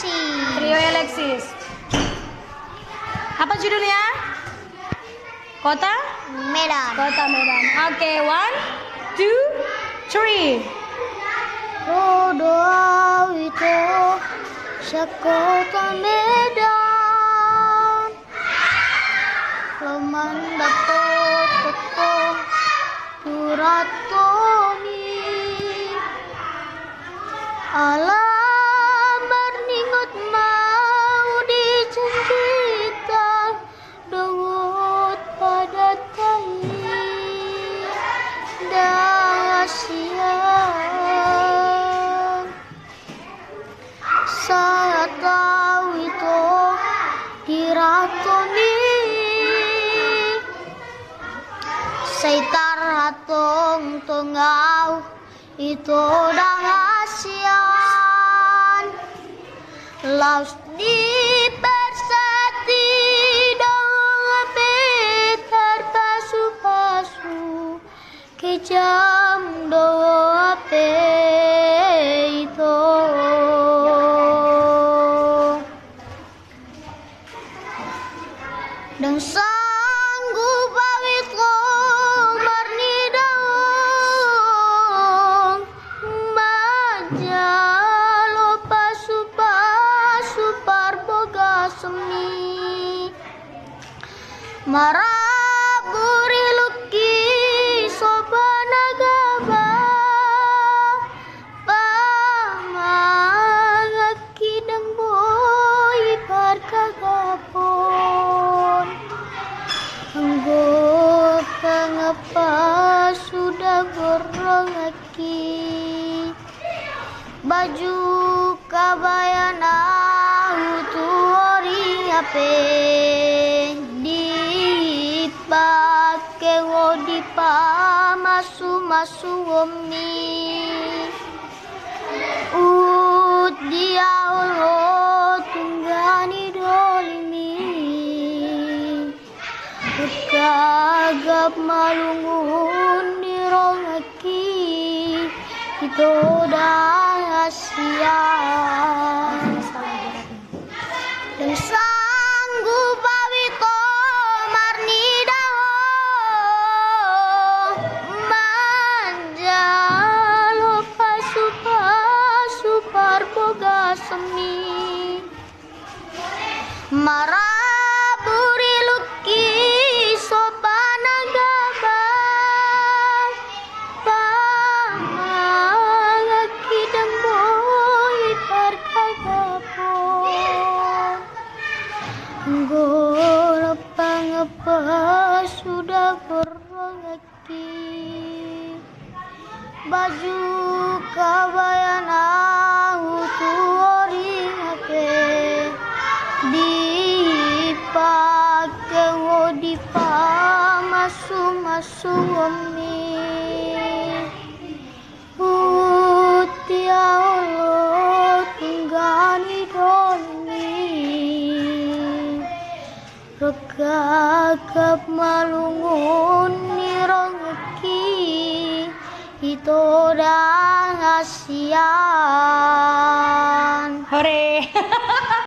Alexis. Trio Alexis. Apa judulnya? Kota? Medan. Kota Medan. Oke, 1, 2, 3. Rodo itu sekota Medan. Leman dapat teko turatoni. Alam berningot mau dijanjikan dengut pada tai dasian. Saya tahu itu diratoni seitar hatong tongau itu dang asian laus di persati dong peter pasu-pasu kejam do ape itu dan sanggup bawit ko marni daong majalo pasu-pasu parboga semi maraburi luki sobanagaba pamangakidang boy parkagapon anggap pangapa sudah gorongaki baju kabayana utuori ape dipake ngodipa masu-masu omi ut dia olo tunggani dolimi kagap malungun dirongaki itu dah siang dan sanggup bawito marni daong manjalo pasu-pasu parboga semi maraburi luki sobanagaba pamangakidang boy parkagapon golo pangapa sudah gorongaki baju kabayana utuori ape dipake ngodipa masu-masu omi utia olo tunggani dolmi rekagap malungun nirongeki itu dah asian. Hore.